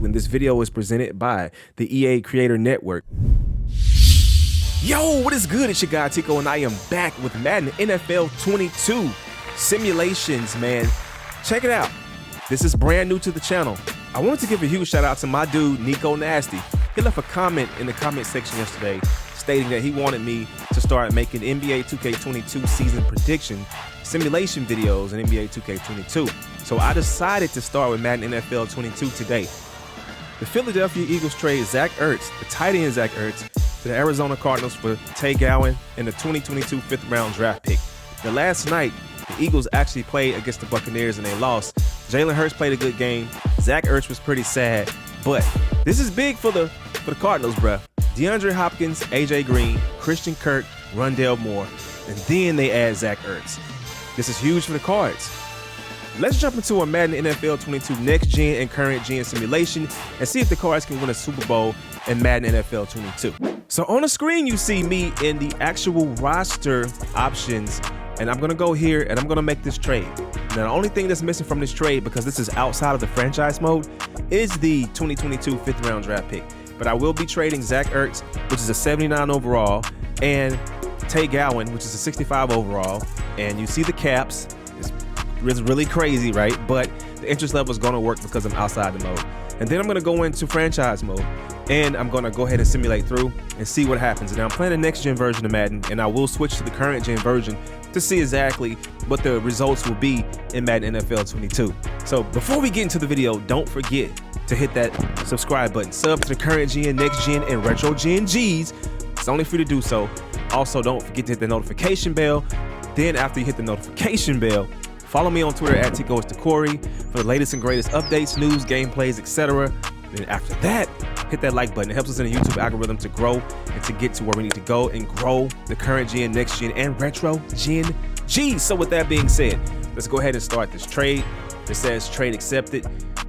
and this video is presented by the EA Creator Network. Yo, what is good? It's your guy Tico, and I am back with Madden NFL 22 simulations, man. Check it out. This is brand new to the channel. I wanted to give a huge shout out to my dude, Nico Nasty. He left a comment in the comment section yesterday stating that he wanted me to start making NBA 2K22 season prediction simulation videos in NBA 2K22. So I decided to start with Madden NFL 22 today. The Philadelphia Eagles trade Zach Ertz, the tight end Zach Ertz, to the Arizona Cardinals for Tay Gowan and the 2022 5th round draft pick. Now last night, the Eagles actually played against the Buccaneers and they lost. Jalen Hurts played a good game. Zach Ertz was pretty sad, but this is big for the Cardinals, bruh. DeAndre Hopkins, AJ Green, Christian Kirk, Rondale Moore, and then they add Zach Ertz. This is huge for the Cards. Let's jump into a Madden NFL 22 next gen and current gen simulation and see if the Cards can win a Super Bowl in Madden NFL 22. So on the screen, you see me in the actual roster options, and I'm gonna go here and I'm gonna make this trade. Now, the only thing that's missing from this trade, because this is outside of the franchise mode, is the 2022 5th round draft pick. But I will be trading Zach Ertz, which is a 79 overall, and Tay Gowan, which is a 65 overall. And you see the caps. It's really crazy, right? But the interest level is going to work because I'm outside the mode. And then I'm going to go into franchise mode, and I'm going to go ahead and simulate through and see what happens. And I'm playing the next gen version of Madden, and I will switch to the current gen version to see exactly what the results will be in Madden NFL 22. So before we get into the video, don't forget to hit that subscribe button. Sub to the current gen, next gen, and retro gen G's. It's only free to do so. Also, don't forget to hit the notification bell. Then after you hit the notification bell, follow me on Twitter at TicoIsTheCorey for the latest and greatest updates, news, gameplays, etc. Then after that, hit that like button. It helps us in the YouTube algorithm to grow and to get to where we need to go and grow the current gen, next gen, and retro gen G. So with that being said, let's go ahead and start this trade. It says trade accepted.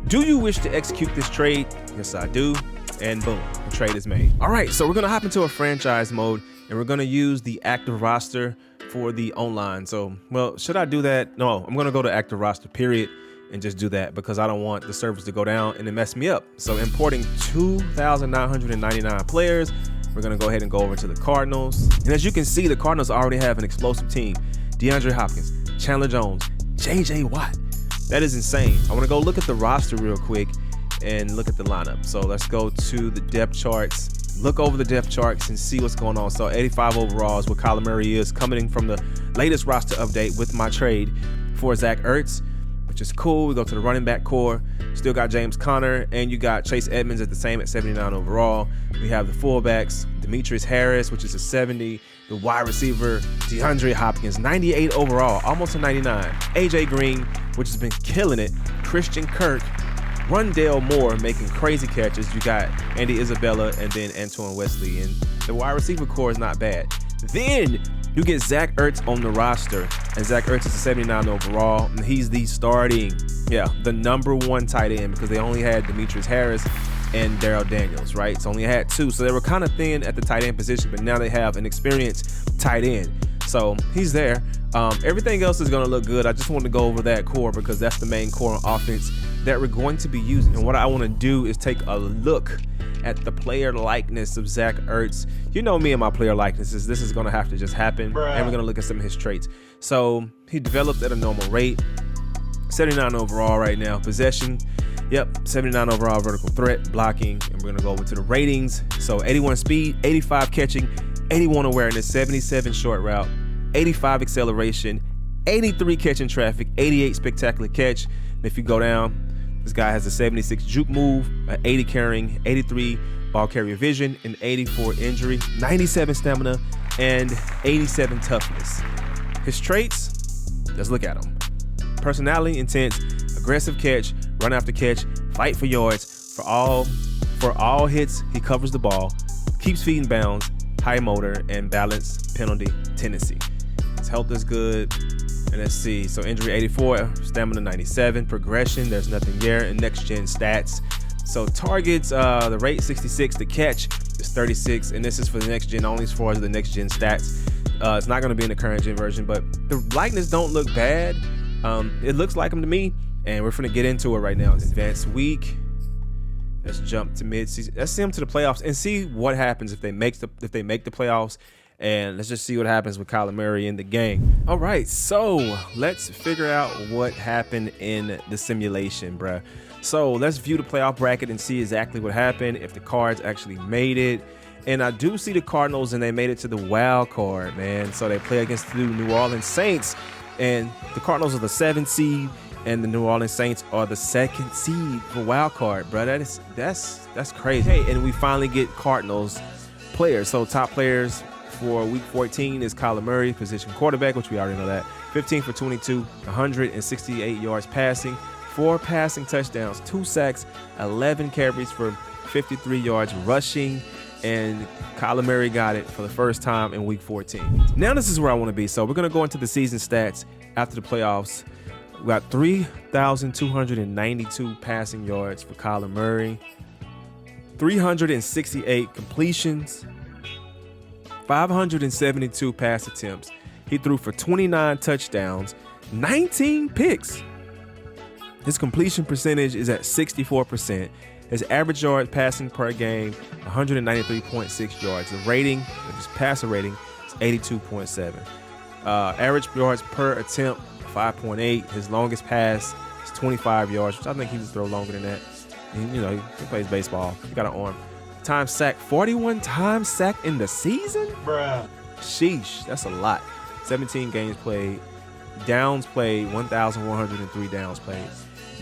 Do you wish to execute this trade? Yes, I do. And boom, the trade is made. All right, so we're gonna hop into a franchise mode and we're gonna use the active roster for the online. So, well, should I do that? No, I'm gonna go to active roster, period, and just do that because I don't want the servers to go down and it mess me up. So importing 2,999 players, we're gonna go ahead and go over to the Cardinals. And as you can see, the Cardinals already have an explosive team. DeAndre Hopkins, Chandler Jones, JJ Watt. That is insane. I wanna go look at the roster real quick and look at the lineup. So let's go to the depth charts, look over the depth charts and see what's going on. So 85 overall is what Kyler Murray is, coming in from the latest roster update with my trade for Zach Ertz, which is cool. We go to the running back core, still got James Conner, and you got Chase Edmonds at the same at 79 overall. We have the fullbacks, Demetrius Harris, which is a 70, the wide receiver, DeAndre Hopkins, 98 overall, almost a 99. AJ Green, which has been killing it, Christian Kirk, Rondale Moore making crazy catches. You got Andy Isabella and then Antoine Wesley, and the wide receiver core is not bad. Then you get Zach Ertz on the roster, and Zach Ertz is a 79 overall, and he's the starting, the #1 tight end because they only had Demetrius Harris and Darrell Daniels, right? So only had two, so they were kind of thin at the tight end position, but now they have an experienced tight end. So he's there. Everything else is going to look good. I just want to go over that core because that's the main core on offense that we're going to be using. And what I want to do is take a look at the player likeness of Zach Ertz. You know me and my player likenesses. This is going to have to just happen. And we're going to look at some of his traits. So he developed at a normal rate. 79 overall right now. Possession, 79 overall vertical threat, blocking. And we're going to go over to the ratings. So 81 speed, 85 catching, 81 awareness, 77 short route, 85 acceleration, 83 catching traffic, 88 spectacular catch. And if you go down, this guy has a 76 juke move, an 80 carrying, 83 ball carrier vision, an 84 injury, 97 stamina, and 87 toughness. His traits, let's look at them. Personality, intense, aggressive catch, run after catch, fight for yards. For all hits, he covers the ball, keeps feet in bounds, high motor, and balance penalty tendency. His health is good. And let's see, so injury 84, stamina 97, progression, there's nothing there, and next gen stats. So targets, the rate 66, the catch is 36, and this is for the next gen only as far as the next gen stats. It's not gonna be in the current gen version, but the likeness don't look bad. It looks like them to me, and we're gonna get into it right now. Advanced week, Let's jump to mid-season. Let's see them to the playoffs and see what happens if they make the playoffs. And let's just see what happens with Kyler Murray in the game. All right, so let's figure out what happened in the simulation, bruh. So let's view the playoff bracket and see exactly what happened, if the Cards actually made it. And I do see the Cardinals, and they made it to the wild card, man. So they play against the New Orleans Saints, and the Cardinals are the 7th seed, and the New Orleans Saints are the 2nd seed for wild card, bro. That's crazy. Hey, and we finally get Cardinals players. So top players for Week 14 is Kyler Murray, position quarterback, which we already know that. 15 for 22, 168 yards passing, 4 passing touchdowns, 2 sacks, 11 carries for 53 yards rushing. And Kyler Murray got it for the first time in Week 14. Now this is where I want to be. So we're going to go into the season stats after the playoffs. We got 3,292 passing yards for Kyler Murray, 368 completions, 572 pass attempts. He threw for 29 touchdowns, 19 picks. His completion percentage is at 64%. His average yards passing per game, 193.6 yards. The rating, his passer rating, is 82.7. Average yards per attempt, 5.8. His longest pass is 25 yards, which I think he would throw longer than that. And, you know, he plays baseball. He got an arm. Time sack, 41 times sacked in the season? Bruh. Sheesh, that's a lot. 17 games played. Downs played, 1,103 downs played.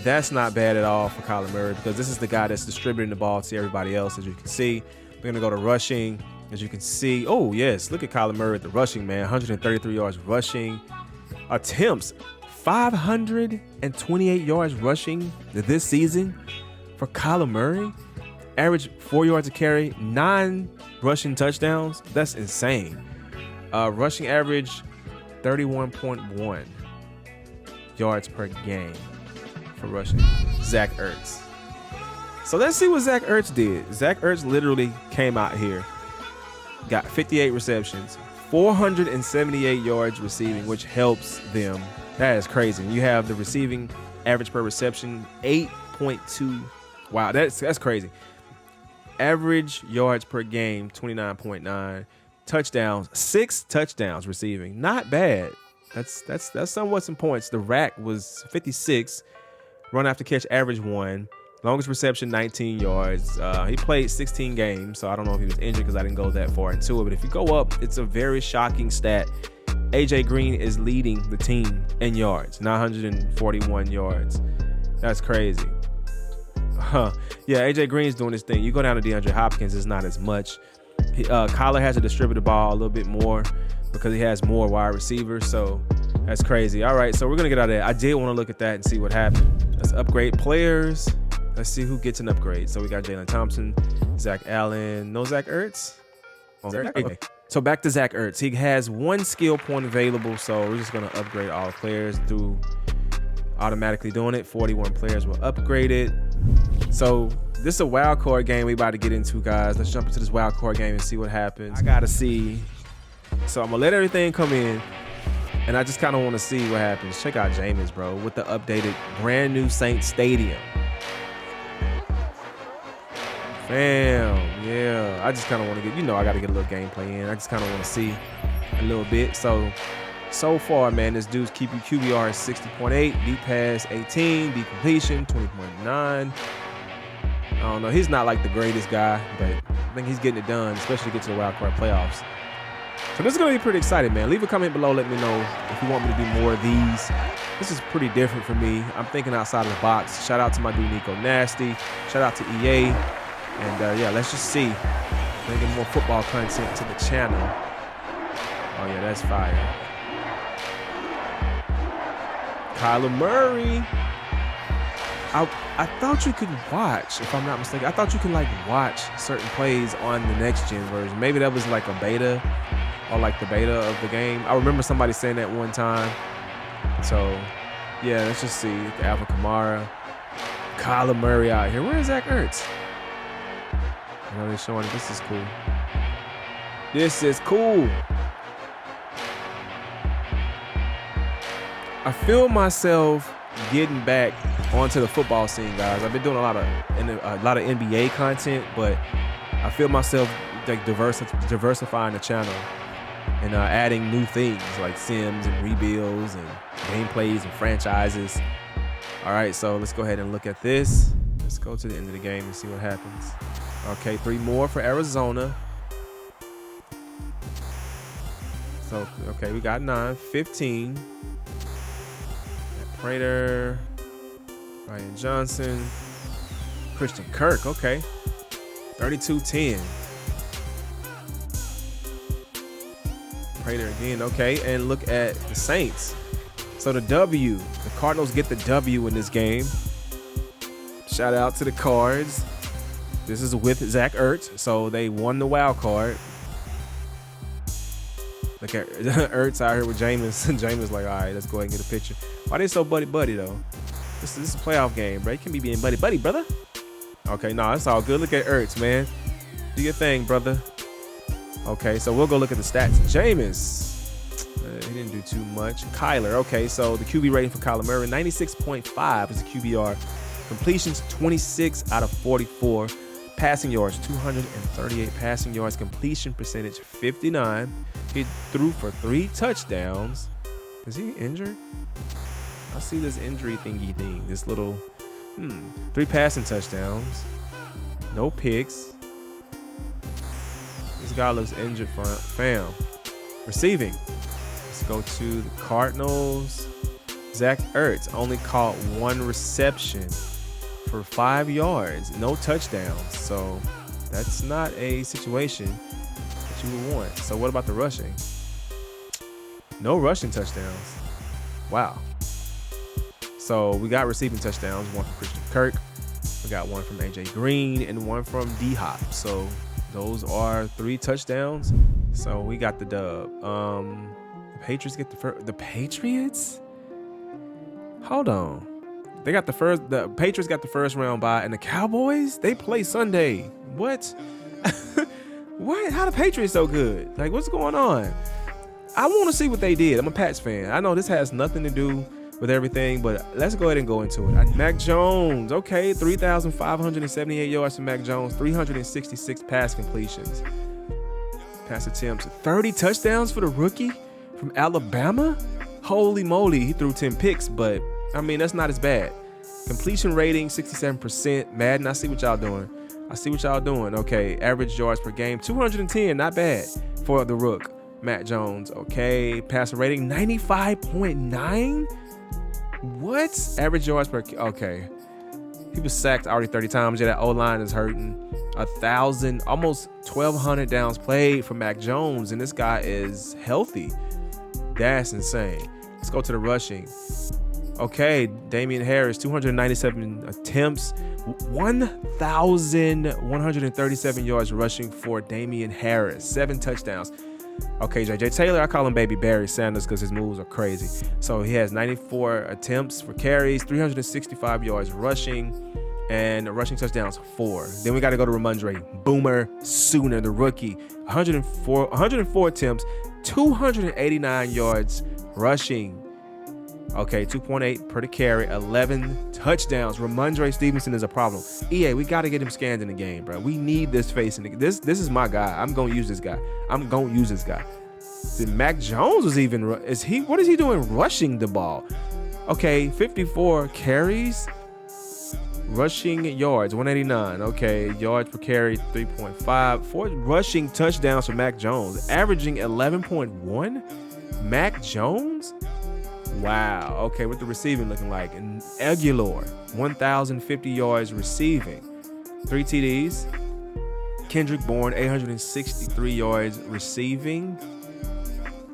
That's not bad at all for Kyler Murray, because this is the guy that's distributing the ball to everybody else, as you can see. We're going to go to rushing, as you can see. Oh, yes, look at Kyler Murray at the rushing, man. 133 yards rushing. Attempts, 528 yards rushing this season for Kyler Murray. Average 4 yards a carry, 9 rushing touchdowns. That's insane. Rushing average, 31.1 yards per game. For rushing. Zach Ertz. So let's see what Zach Ertz did. Zach Ertz literally came out here, got 58 receptions, 478 yards receiving, which helps them. That is crazy. You have the receiving average per reception, 8.2. Wow, that's crazy. Average yards per game, 29.9. Touchdowns, 6 touchdowns receiving. Not bad. That's somewhat some points. The rack was 56. Run after catch average 1. Longest reception 19 yards. He played 16 games, so I don't know if he was injured because I didn't go that far into it. But if you go up, it's a very shocking stat. AJ Green is leading the team in yards, 941 yards. That's crazy. Yeah, AJ Green's doing his thing. You go down to DeAndre Hopkins, it's not as much. Kyler has to distribute the ball a little bit more because he has more wide receivers, so that's crazy. All right, so we're going to get out of there. I did want to look at that and see what happened. Let's upgrade players. Let's see who gets an upgrade. So we got Jalen Thompson, Zach Allen. No Zach Ertz? Okay. So back to Zach Ertz. He has 1 skill point available, so we're just going to upgrade all the players through automatically doing it. 41 players were upgraded. So this is a wild card game we about to get into, guys. Let's jump into this wild card game and see what happens. I got to see. So I'm going to let everything come in. And I just kind of want to see what happens. Check out Jameis, bro, with the updated brand new Saints Stadium. Fam, yeah. I just kind of want to get, I got to get a little gameplay in. I just kind of want to see a little bit. So far, man, this dude's QBR is 60.8, deep pass 18, deep completion 20.9. I don't know. He's not like the greatest guy, but I think he's getting it done, especially to get to the wild card playoffs. So this is going to be pretty exciting, man. Leave a comment below. Let me know if you want me to do more of these. This is pretty different for me. I'm thinking outside of the box. Shout out to my dude, Nico Nasty. Shout out to EA. And, yeah, let's just see. Bringing more football content to the channel. Oh, yeah, that's fire. Kyler Murray. I thought you could watch, if I'm not mistaken. I thought you could, watch certain plays on the next-gen version. Maybe that was, a beta. Or the beta of the game. I remember somebody saying that one time. So, yeah, let's just see. The Alvin Kamara. Kyler Murray out here. Where is Zach Ertz? They're showing this is cool. This is cool. I feel myself getting back onto the football scene, guys. I've been doing a lot of NBA content, but I feel myself like diversifying the channel and adding new things like sims and rebuilds and gameplays and franchises. All right, so let's go ahead and look at this. Let's go to the end of the game and see what happens. Okay, 3 more for Arizona. So, okay, we got 9, 15. Prater, Ryan Johnson, Christian Kirk, okay. 32-10. Prater again, okay. And look at the Saints. So the W, the Cardinals get the W in this game. Shout out to the Cards. This is with Zach Ertz, so they won the wild card. Look at Ertz out here with Jameis. Jameis like, all right, let's go ahead and get a picture. Why they so buddy-buddy, though? This is a playoff game, bro. You can be being buddy-buddy, brother. Okay, no, it's all good. Look at Ertz, man. Do your thing, brother. Okay, so we'll go look at the stats. Jameis. He didn't do too much. Kyler, okay, so the QB rating for Kyler Murray, 96.5 is the QBR. Completions, 26 out of 44. Passing yards, 238 passing yards. Completion percentage, 59. He threw for 3 touchdowns. Is he injured? I see this injury thingy thing. This little 3 passing touchdowns. No picks. This guy looks injured, fam. Receiving. Let's go to the Cardinals. Zach Ertz only caught 1 reception for 5 yards, no touchdowns. So that's not a situation that you would want. So what about the rushing? No rushing touchdowns. Wow. So we got receiving touchdowns, 1 from Christian Kirk. We got 1 from AJ Green and 1 from D-Hop. So those are 3 touchdowns. So we got the dub. The Patriots get the first. The Patriots? Hold on. They got the first. The Patriots got the first round bye, and the Cowboys, they play Sunday. What? What? How the Patriots so good? Like, what's going on? I want to see what they did. I'm a Pats fan. I know this has nothing to do with everything, but let's go ahead and go into it. Mac Jones, okay, 3,578 yards from Mac Jones, 366 pass completions, pass attempts, 30 touchdowns for the rookie from Alabama. Holy moly, he threw 10 picks, but I mean, that's not as bad. Completion rating, 67%. Madden, I see what y'all doing. Okay, average yards per game, 210, not bad for the rook. Matt Jones, okay. Passer rating, 95.9. What? Average yards per, okay. He was sacked already 30 times. Yeah, that O-line is hurting. 1,000, almost 1,200 downs played for Mac Jones, and this guy is healthy. That's insane. Let's go to the rushing. Okay, Damian Harris, 297 attempts, 1,137 yards rushing for Damian Harris, 7 touchdowns. Okay, J.J. Taylor, I call him Baby Barry Sanders because his moves are crazy. So he has 94 attempts for carries, 365 yards rushing, and rushing touchdowns, 4. Then we got to go to Ramondre Boomer Sooner, the rookie, 104 attempts, 289 yards rushing. Okay, 2.8 per the carry, 11 touchdowns. Ramondre Stevenson is a problem. EA, we got to get him scanned in the game, bro. We need this face in the, this is my guy. I'm going to use this guy. See, Mac Jones was even, what is he doing rushing the ball? Okay, 54 carries, rushing yards, 189. Okay, yards per carry, 3.5. 4 rushing touchdowns for Mac Jones, averaging 11.1. Mac Jones? Wow. Okay, what the receiving looking like? And Aguilar, 1,050 yards receiving, 3 TDs. Kendrick Bourne, 863 yards receiving,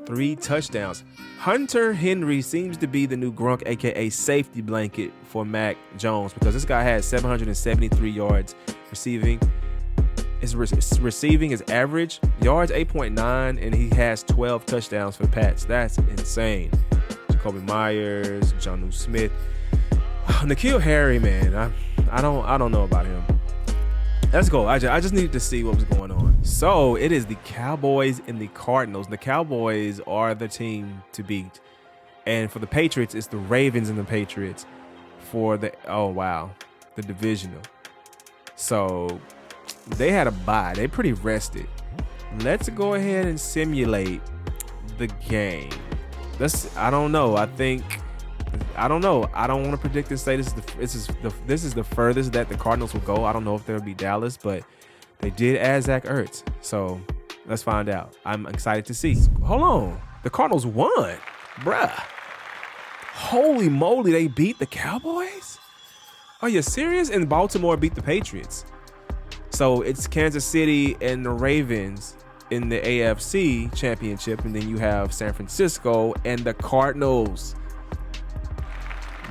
3 touchdowns. Hunter Henry seems to be the new Gronk, aka safety blanket for Mac Jones, because this guy has 773 yards receiving. His receiving is average yards, 8.9, and he has 12 touchdowns for the Pats. That's insane. Jacoby Myers, Jonnu Smith, N'Keal Harry, man. I don't know about him. Let's go. I just needed to see what was going on. So it is the Cowboys and the Cardinals. The Cowboys are the team to beat, And for the Patriots, it's the Ravens and the Patriots for the, the divisional. So they had a bye. They pretty rested. Let's go ahead and simulate the game. I don't know. I don't know. I don't want to predict and say this is the furthest that the Cardinals will go. I don't know if they'll be Dallas, but they did add Zach Ertz. So let's find out. I'm excited to see. Hold on. The Cardinals won. Bruh. Holy moly, they beat the Cowboys? Are you serious? And Baltimore beat the Patriots. So it's Kansas City and the Ravens in the AFC championship, and then you have San Francisco and the Cardinals.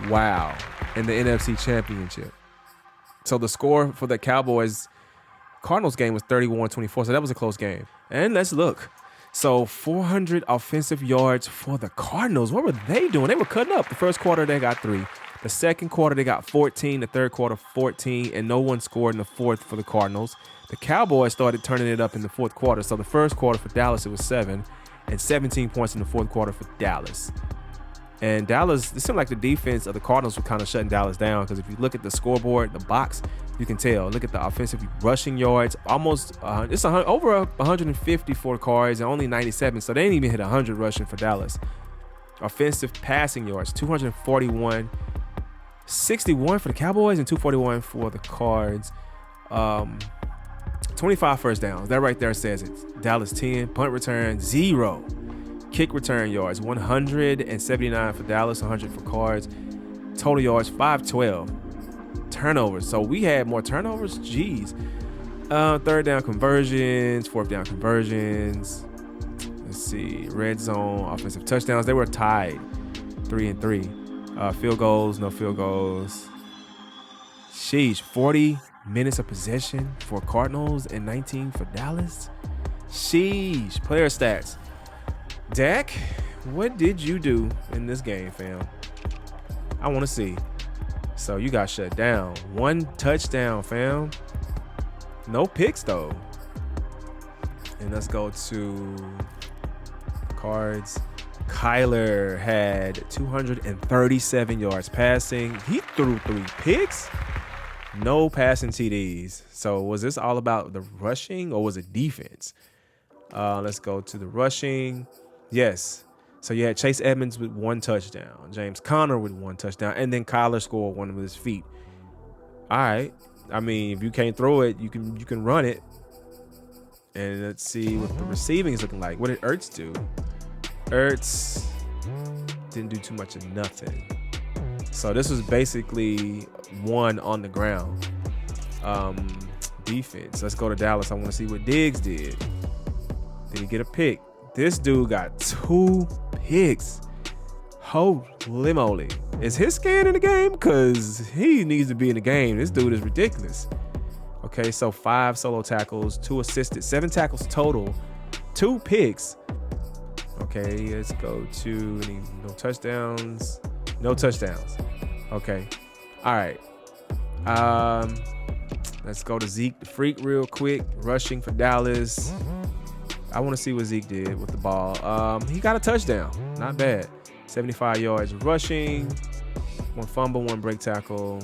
Wow. In the NFC championship. So the score for the Cowboys-Cardinals game was 31-24, so that was a close game. And let's look. So 400 offensive yards for the Cardinals. What were they doing? They were cutting up. The first quarter, they got 3. The second quarter, they got 14. The third quarter, 14. And no one scored in the fourth for the Cardinals. The Cowboys started turning it up in the fourth quarter. So the first quarter for Dallas, it was 7. And 17 points in the fourth quarter for Dallas. And Dallas, it seemed like the defense of the Cardinals were kind of shutting Dallas down, because if you look at the scoreboard, the box, you can tell. Look at the offensive rushing yards, almost over 150 for the Cards and only 97, so they didn't even hit 100 rushing for Dallas. Offensive passing yards, 241, 61 for the Cowboys and 241 for the Cards. 25 first downs, that right there says it. Dallas 10, punt return 0. Kick return yards, 179 for Dallas, 100 for Cards. Total yards, 512. Turnovers. So we had more turnovers. Jeez. Third down conversions, fourth down conversions. Let's see. Red zone, offensive touchdowns. They were tied 3-3. Field goals, no field goals. Sheesh. 40 minutes of possession for Cardinals and 19 for Dallas. Sheesh. Player stats. Dak, what did you do in this game, fam? I want to see. So you got shut down. 1 touchdown, fam. No picks, though. And let's go to Cards. Kyler had 237 yards passing. He threw 3 picks. No passing TDs. So was this all about the rushing or was it defense? Let's go to the rushing. Yes. So you had Chase Edmonds with 1 touchdown, James Conner with 1 touchdown, and then Kyler scored 1 with his feet. All right. I mean, if you can't throw it, you can run it. And let's see what the receiving is looking like. What did Ertz do? Ertz didn't do too much of nothing. So this was basically 1 on the ground. Defense. Let's go to Dallas. I want to see what Diggs did. Did he get a pick? This dude got 2 picks. Holy moly. Is his scan in the game? Because he needs to be in the game. This dude is ridiculous. Okay, so 5 solo tackles, 2 assisted, 7 tackles total, 2 picks. Okay, let's go to no touchdowns. No touchdowns. Okay. All right. Let's go to Zeke the Freak real quick. Rushing for Dallas. I want to see what Zeke did with the ball. He got a touchdown. Not bad. 75 yards rushing. 1 fumble, 1 break tackle.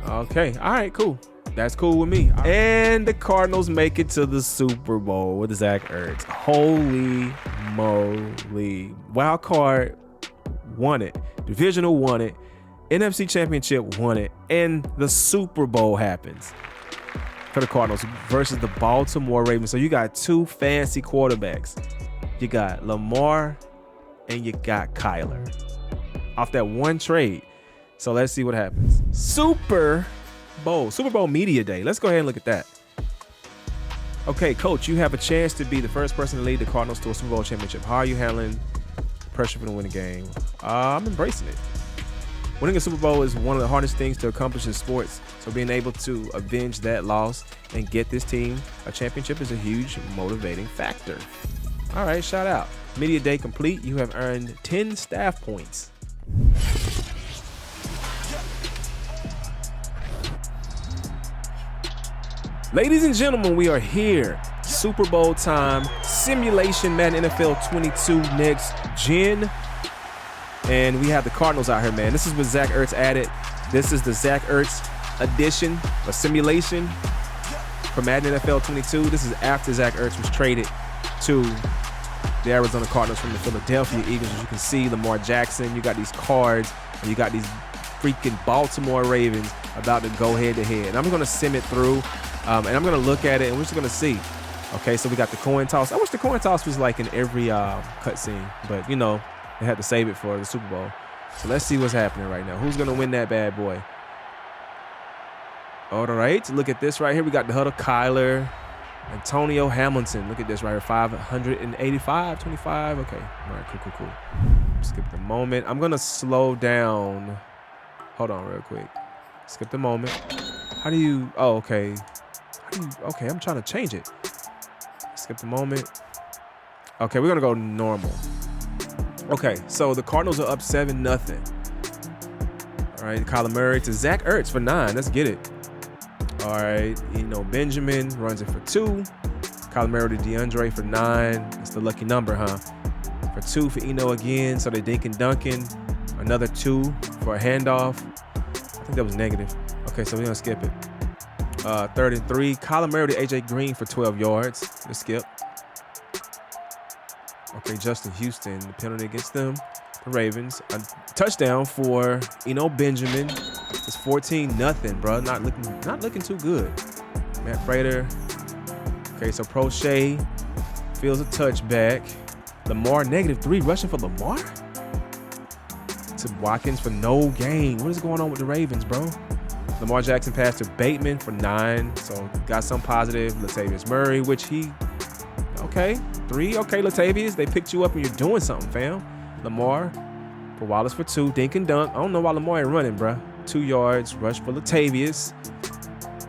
Okay. All right, cool. That's cool with me. And the Cardinals make it to the Super Bowl with Zach Ertz. Holy moly. Wild card won it. Divisional won it. NFC Championship won it. And the Super Bowl happens for the Cardinals versus the Baltimore Ravens. So you got 2 fancy quarterbacks. You got Lamar and you got Kyler off that 1 trade. So let's see what happens. Super Bowl Media Day. Let's go ahead and look at that. Okay, Coach, you have a chance to be the first person to lead the Cardinals to a Super Bowl championship. How are you handling pressure for the winning game? I'm embracing it. Winning a Super Bowl is one of the hardest things to accomplish in sports, so being able to avenge that loss and get this team a championship is a huge motivating factor. All right, shout out. Media Day complete. You have earned 10 staff points. Ladies and gentlemen, we are here. Super Bowl time. Simulation Madden NFL 22 next gen. And we have the Cardinals out here, man. This is what Zach Ertz added. This is the Zach Ertz edition, a simulation for Madden NFL 22. This is after Zach Ertz was traded to the Arizona Cardinals from the Philadelphia Eagles. As you can see, Lamar Jackson, you got these cards, and you got these freaking Baltimore Ravens about to go head-to-head. And I'm going to sim it through, and I'm going to look at it, and we're just going to see. Okay, so we got the coin toss. I wish the coin toss was like in every cutscene, but, you know, they had to save it for the Super Bowl. So let's see what's happening right now. Who's going to win that bad boy? All right, look at this right here. We got the huddle. Kyler, Antonio Hamilton. Look at this right here. 585, 25. Okay. All right, cool. Skip the moment. I'm going to slow down. Hold on real quick. Skip the moment. How do you? Oh, okay. Okay, I'm trying to change it. Skip the moment. Okay, we're going to go normal. Okay, so the Cardinals are up 7-0. All right, Kyler Murray to Zach Ertz for 9. Let's get it. All right, Benjamin runs it for 2. Kyler Murray to DeAndre for 9. It's the lucky number, huh? For 2 for Eno again. So they Dinkin Duncan. Another 2 for a handoff. I think that was negative. Okay, so we're going to skip it. 3rd and 3. Kyler Murray to AJ Green for 12 yards. Let's skip. Okay, Justin Houston, the penalty against them. The Ravens. A touchdown for Benjamin. It's 14-0, bro. Not looking too good. Matt Prater. Okay, so Prochet feels a touchback. Lamar, -3 rushing for Lamar. To Watkins for no gain. What is going on with the Ravens, bro? Lamar Jackson passed to Bateman for 9. So got some positive. Latavius Murray, which he, okay, 3. Okay, Latavius, they picked you up and you're doing something, fam. Lamar for Wallace for 2. Dink and dunk. I don't know why Lamar ain't running, bro. 2 yards. Rush for Latavius.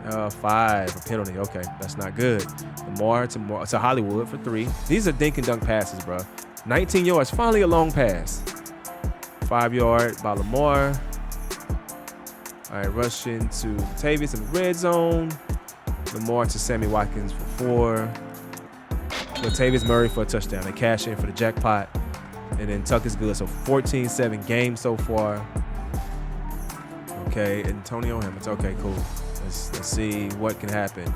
5. A penalty. Okay, that's not good. Lamar to Hollywood for 3. These are dink and dunk passes, bro. 19 yards. Finally a long pass. 5 yard by Lamar. All right, rushing to Latavius in the red zone. Lamar to Sammy Watkins for 4. Latavius Murray for a touchdown. They cash in for the jackpot. And then Tuck is good. So 14-7 game so far. Okay, Antonio Hamilton. Okay, cool. Let's see what can happen.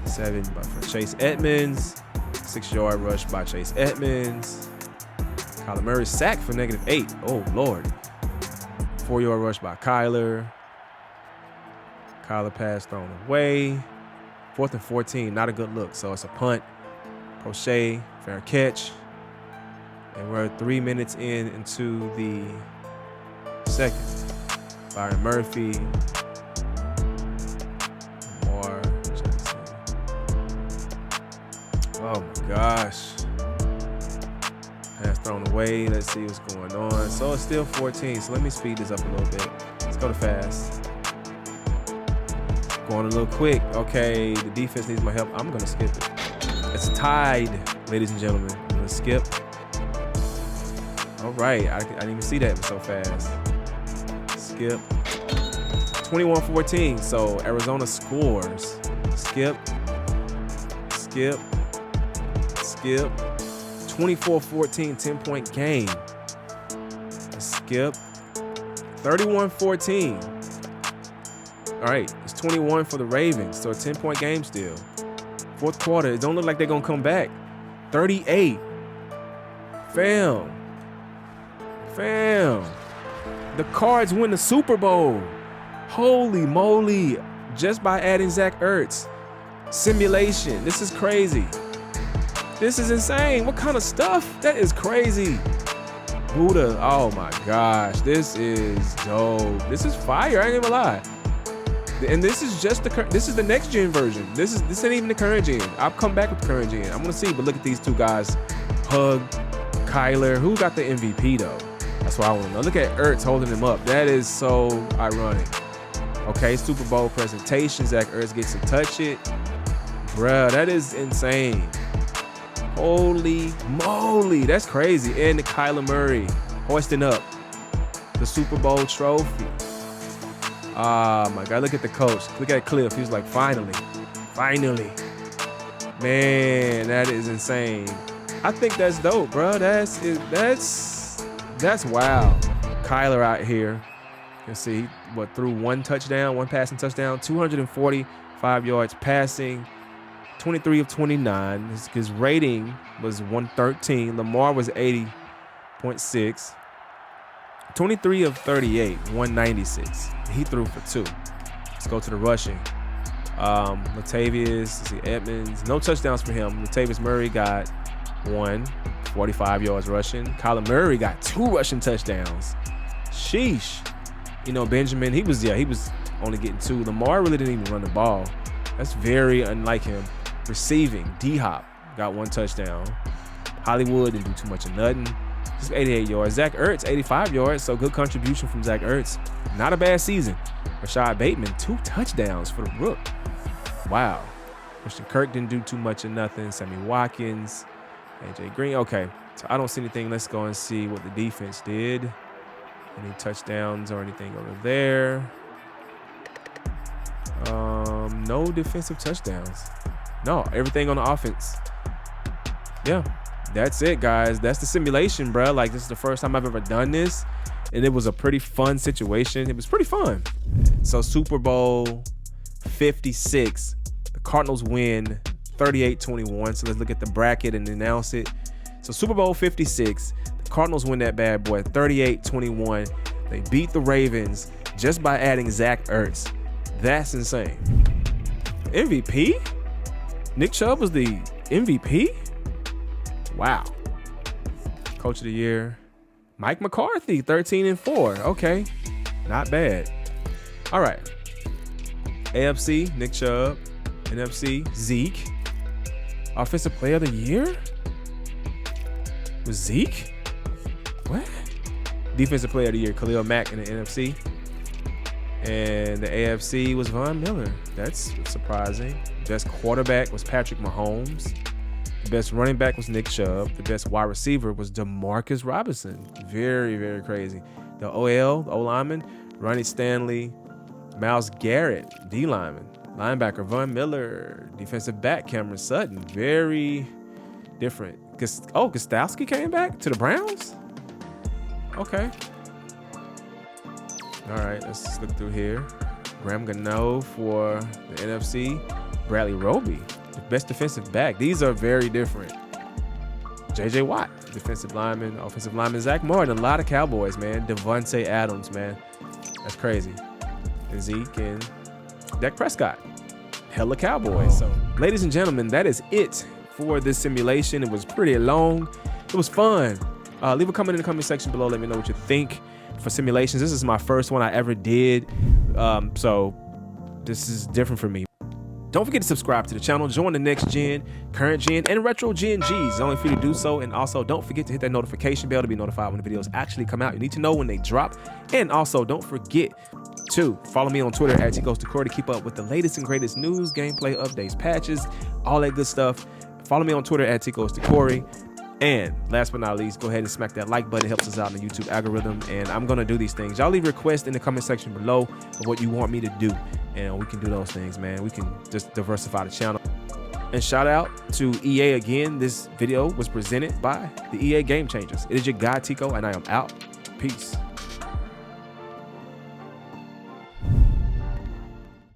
7 for Chase Edmonds. 6-yard rush by Chase Edmonds. Kyler Murray sacked for -8. Oh, Lord. 4-yard rush by Kyler. Kyler pass thrown away. 4th and 14. Not a good look. So it's a punt. Prochet, fair catch. And we're 3 minutes into the second. Byron Murphy. More Jackson. Oh my gosh. Pass thrown away. Let's see what's going on. So it's still 14. So let me speed this up a little bit. Let's go to fast. Going a little quick. Okay, the defense needs my help. I'm going to skip it. It's tied, ladies and gentlemen. I'm going to skip. All right. I didn't even see that so fast. Skip. 21-14. So Arizona scores. Skip. Skip. Skip. 24-14, 10-point game. Skip. 31-14. All right, it's 21 for the Ravens, so a 10-point game still. 4th quarter, it don't look like they're going to come back. 38. Fam. The Cards win the Super Bowl. Holy moly. Just by adding Zach Ertz. Simulation. This is crazy. This is insane. What kind of stuff? That is crazy. Buddha. Oh my gosh. This is dope. This is fire. I ain't even lie. And this is just this is the next gen version. This ain't even the current gen. I'll come back with the current gen. I'm gonna see, but look at these 2 guys. Hug, Kyler. Who got the MVP though? That's what I want to know. Look at Ertz holding him up. That is so ironic. Okay, Super Bowl presentation. Zach Ertz gets to touch it. Bruh, that is insane. Holy moly, that's crazy. And the Kyler Murray hoisting up the Super Bowl trophy. Oh my God, look at the coach. Look at Cliff. He was like, finally. Man, that is insane. I think that's dope, bro. That's That's wild. Kyler out here. You see what, threw 1 touchdown, 1 passing touchdown, 245 yards passing, 23 of 29. His rating was 113. Lamar was 80.6. 23 of 38, 196. He threw for 2. Let's go to the rushing. Latavius, Edmonds, no touchdowns for him. Latavius Murray got 1, 45 yards rushing. Kyler Murray got 2 rushing touchdowns. Sheesh. You know, Benjamin, he was only getting 2. Lamar really didn't even run the ball. That's very unlike him. Receiving, D-Hop got 1 touchdown. Hollywood didn't do too much of nothing. Just 88 yards. Zach Ertz, 85 yards, so good contribution from Zach Ertz. Not a bad season. Rashad Bateman, 2 touchdowns for the Rook. Wow. Christian Kirk didn't do too much of nothing. Sammy Watkins, AJ Green. Okay, so I don't see anything. Let's go and see what the defense did. Any touchdowns or anything over there? No defensive touchdowns. No, everything on the offense. Yeah, that's it, guys. That's the simulation, bro. Like, this is the first time I've ever done this, and it was a pretty fun situation. It was pretty fun. So Super Bowl 56, the Cardinals win 38-21. So let's look at the bracket and announce it. So Super Bowl 56, the Cardinals win that bad boy 38-21. They beat the Ravens just by adding Zach Ertz. That's insane. MVP? Nick Chubb was the MVP? Wow. Coach of the year, Mike McCarthy, 13-4. Okay, not bad. All right. AFC, Nick Chubb. NFC, Zeke. Offensive player of the year? Was Zeke? What? Defensive player of the year, Khalil Mack in the NFC. And the AFC was Von Miller. That's surprising. Best quarterback was Patrick Mahomes. The best running back was Nick Chubb. The best wide receiver was DeMarcus Robinson. Very, very crazy. The O-lineman, Ronnie Stanley. Myles Garrett, D-lineman. Linebacker, Von Miller. Defensive back, Cameron Sutton. Very different. Gostowski came back to the Browns? Okay. All right, let's just look through here. Graham Gano for the NFC. Bradley Roby, the best defensive back. These are very different. J.J. Watt, defensive lineman. Offensive lineman, Zach Martin. A lot of Cowboys, man. Devontae Adams, man. That's crazy. And Zeke and Dak Prescott. Hella Cowboys. So, ladies and gentlemen, that is it for this simulation. It was pretty long. It was fun. Leave a comment in the comment section below. Let me know what you think for simulations. This is my first one I ever did. So this is different for me. Don't forget to subscribe to the channel. Join the next gen, current gen, and retro gen Gs. It's only for you to do so. And also, don't forget to hit that notification bell to be notified when the videos actually come out. You need to know when they drop. And also, don't forget to follow me on Twitter at @TGoesToCorey to keep up with the latest and greatest news, gameplay, updates, patches, all that good stuff. Follow me on Twitter at @TGoesToCorey. And last but not least, go ahead and smack that like button. It helps us out in the YouTube algorithm. And I'm going to do these things. Y'all leave requests in the comment section below of what you want me to do. And we can do those things, man. We can just diversify the channel. And shout out to EA again. This video was presented by the EA Game Changers. It is your guy, Tico, and I am out. Peace.